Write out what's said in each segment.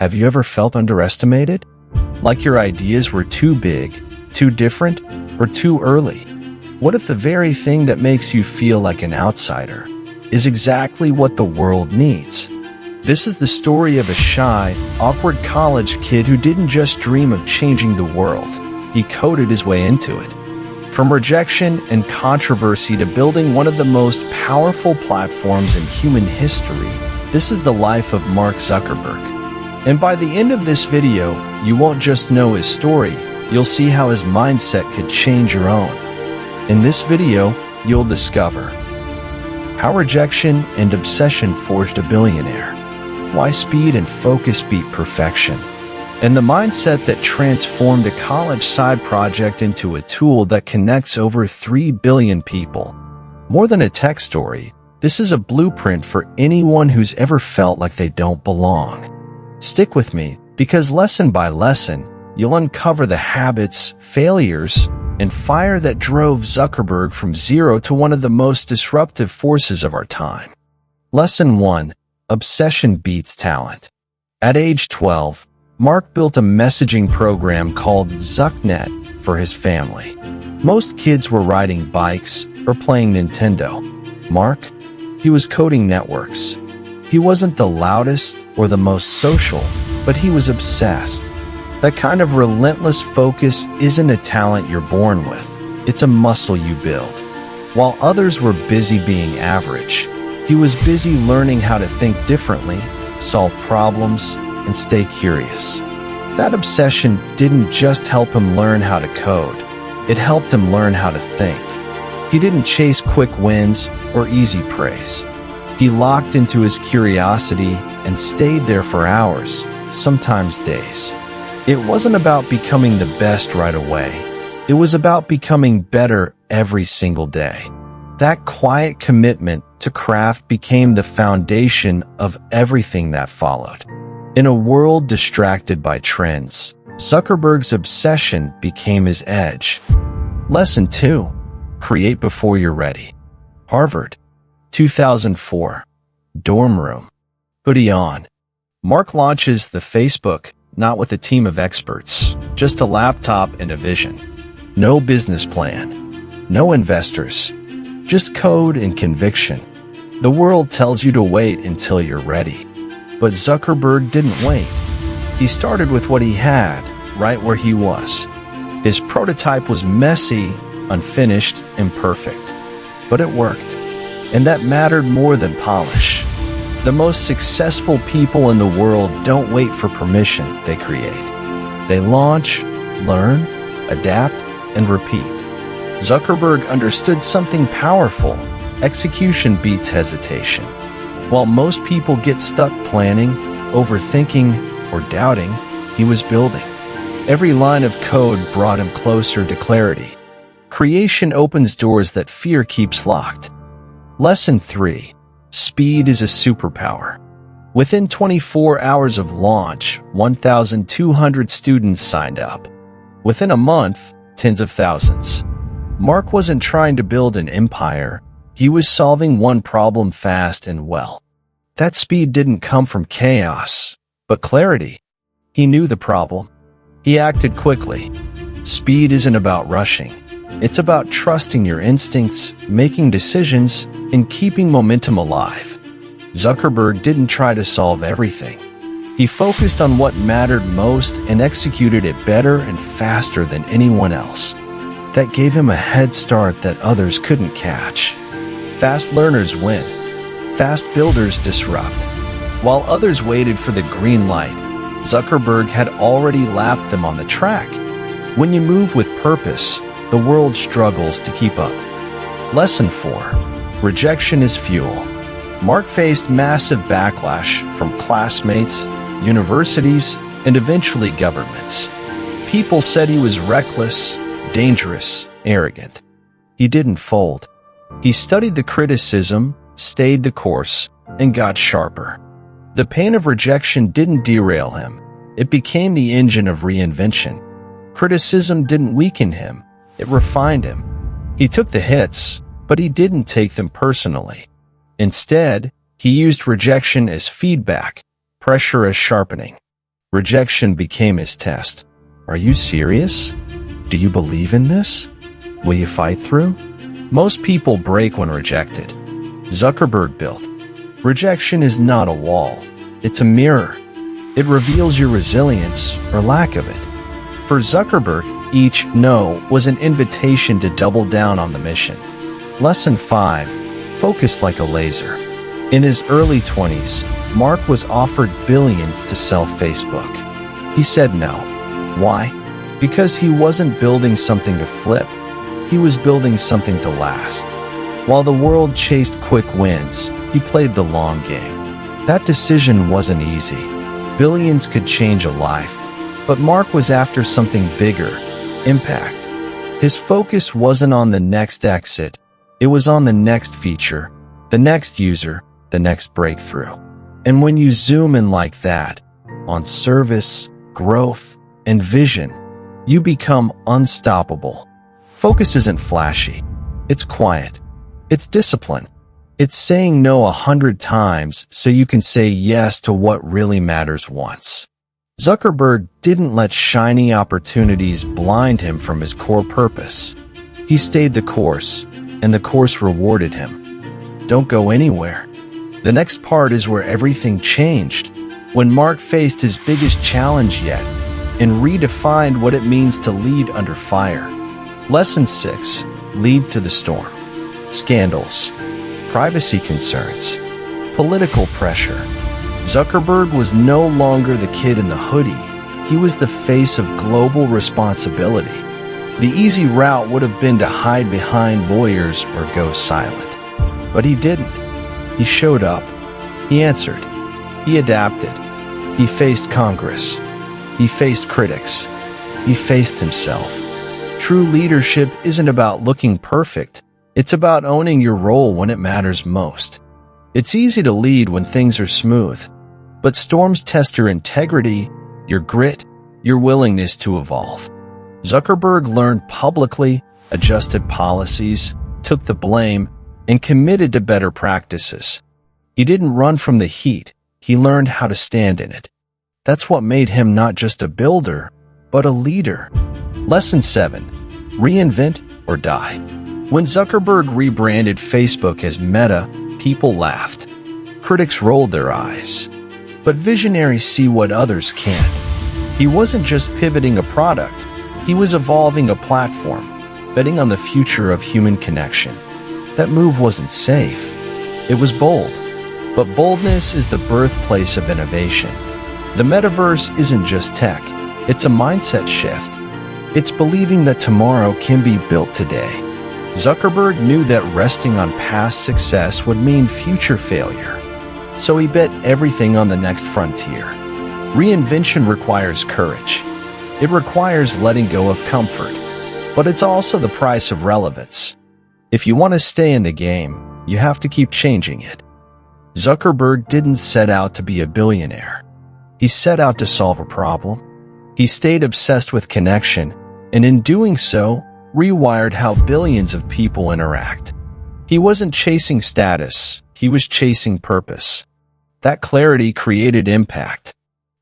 Have you ever felt underestimated? Like your ideas were too big, too different, or too early? What if the very thing that makes you feel like an outsider is exactly what the world needs? This is the story of a shy, awkward college kid who didn't just dream of changing the world. He coded his way into it. From rejection and controversy to building one of the most powerful platforms in human history, this is the life of Mark Zuckerberg. And by the end of this video, you won't just know his story, you'll see how his mindset could change your own. In this video, you'll discover how rejection and obsession forged a billionaire, why speed and focus beat perfection, and the mindset that transformed a college side project into a tool that connects over 3 billion people. More than a tech story, this is a blueprint for anyone who's ever felt like they don't belong. Stick with me, because lesson by lesson, you'll uncover the habits, failures, and fire that drove Zuckerberg from zero to one of the most disruptive forces of our time. Lesson 1. Obsession beats talent. At age 12, Mark built a messaging program called ZuckNet for his family. Most kids were riding bikes or playing Nintendo. Mark, he was coding networks. He wasn't the loudest or the most social, but he was obsessed. That kind of relentless focus isn't a talent you're born with. It's a muscle you build. While others were busy being average, he was busy learning how to think differently, solve problems, and stay curious. That obsession didn't just help him learn how to code. It helped him learn how to think. He didn't chase quick wins or easy praise. He locked into his curiosity and stayed there for hours, sometimes days. It wasn't about becoming the best right away. It was about becoming better every single day. That quiet commitment to craft became the foundation of everything that followed. In a world distracted by trends, Zuckerberg's obsession became his edge. Lesson 2. Create before you're ready. Harvard, 2004. Dorm room. Hoodie on. Mark launches the Facebook, not with a team of experts, just a laptop and a vision. No business plan. No investors. Just code and conviction. The world tells you to wait until you're ready. But Zuckerberg didn't wait. He started with what he had, right where he was. His prototype was messy, unfinished, imperfect. But it worked. And that mattered more than polish. The most successful people in the world don't wait for permission, they create. They launch, learn, adapt, and repeat. Zuckerberg understood something powerful. Execution beats hesitation. While most people get stuck planning, overthinking, or doubting, he was building. Every line of code brought him closer to clarity. Creation opens doors that fear keeps locked. Lesson 3. Speed is a superpower. Within 24 hours of launch, 1,200 students signed up. Within a month, tens of thousands. Mark wasn't trying to build an empire. He was solving one problem fast and well. That speed didn't come from chaos, but clarity. He knew the problem. He acted quickly. Speed isn't about rushing. It's about trusting your instincts, making decisions, and keeping momentum alive. Zuckerberg didn't try to solve everything. He focused on what mattered most and executed it better and faster than anyone else. That gave him a head start that others couldn't catch. Fast learners win. Fast builders disrupt. While others waited for the green light, Zuckerberg had already lapped them on the track. When you move with purpose, the world struggles to keep up. Lesson 4. Rejection is fuel. Mark faced massive backlash from classmates, universities, and eventually governments. People said he was reckless, dangerous, arrogant. He didn't fold. He studied the criticism, stayed the course, and got sharper. The pain of rejection didn't derail him. It became the engine of reinvention. Criticism didn't weaken him. It refined him. He took the hits, but he didn't take them personally. Instead, he used rejection as feedback, pressure as sharpening. Rejection became his test. Are you serious? Do you believe in this? Will you fight through? Most people break when rejected. Zuckerberg built. Rejection is not a wall. It's a mirror. It reveals your resilience or lack of it. For Zuckerberg, each no was an invitation to double down on the mission. Lesson 5. Focused like a laser. In his early 20s, Mark was offered billions to sell Facebook. He said no. Why? Because he wasn't building something to flip. He was building something to last. While the world chased quick wins, he played the long game. That decision wasn't easy. Billions could change a life, but Mark was after something bigger, impact. His focus wasn't on the next exit. It was on the next feature, the next user, the next breakthrough. And when you zoom in like that, on service, growth, and vision, you become unstoppable. Focus isn't flashy. It's quiet. It's discipline. It's saying no 100 times so you can say yes to what really matters once. Zuckerberg didn't let shiny opportunities blind him from his core purpose. He stayed the course, and the course rewarded him. Don't go anywhere. The next part is where everything changed, when Mark faced his biggest challenge yet and redefined what it means to lead under fire. Lesson 6. Lead through the storm. Scandals, privacy concerns, political pressure. Zuckerberg was no longer the kid in the hoodie. He was the face of global responsibility. The easy route would have been to hide behind lawyers or go silent. But he didn't. He showed up. He answered. He adapted. He faced Congress. He faced critics. He faced himself. True leadership isn't about looking perfect. It's about owning your role when it matters most. It's easy to lead when things are smooth, but storms test your integrity, your grit, your willingness to evolve. Zuckerberg learned publicly, adjusted policies, took the blame, and committed to better practices. He didn't run from the heat. He learned how to stand in it. That's what made him not just a builder, but a leader. Lesson 7. Reinvent or die. When Zuckerberg rebranded Facebook as Meta, people laughed. Critics rolled their eyes. But visionaries see what others can't. He wasn't just pivoting a product. He was evolving a platform, betting on the future of human connection. That move wasn't safe. It was bold. But boldness is the birthplace of innovation. The metaverse isn't just tech. It's a mindset shift. It's believing that tomorrow can be built today. Zuckerberg knew that resting on past success would mean future failure. So he bet everything on the next frontier. Reinvention requires courage. It requires letting go of comfort. But it's also the price of relevance. If you want to stay in the game, you have to keep changing it. Zuckerberg didn't set out to be a billionaire. He set out to solve a problem. He stayed obsessed with connection, and in doing so, rewired how billions of people interact. He wasn't chasing status, he was chasing purpose. That clarity created impact.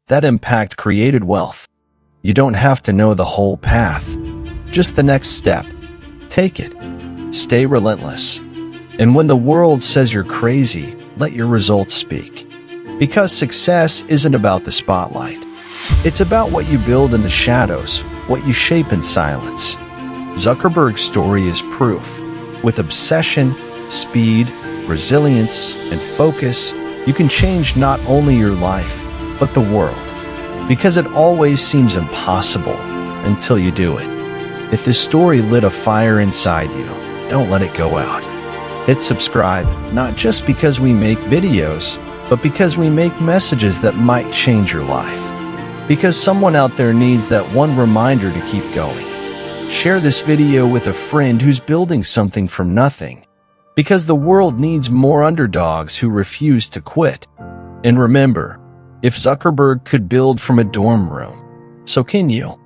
That impact created wealth. You don't have to know the whole path, just the next step. Take it. Stay relentless. And when the world says you're crazy, let your results speak. Because success isn't about the spotlight. It's about what you build in the shadows, what you shape in silence. Zuckerberg's story is proof. With obsession, speed, resilience, and focus, you can change not only your life, but the world. Because it always seems impossible until you do it. If this story lit a fire inside you, don't let it go out. Hit subscribe, not just because we make videos, but because we make messages that might change your life. Because someone out there needs that one reminder to keep going. Share this video with a friend who's building something from nothing. Because the world needs more underdogs who refuse to quit. And remember, if Zuckerberg could build from a dorm room, so can you.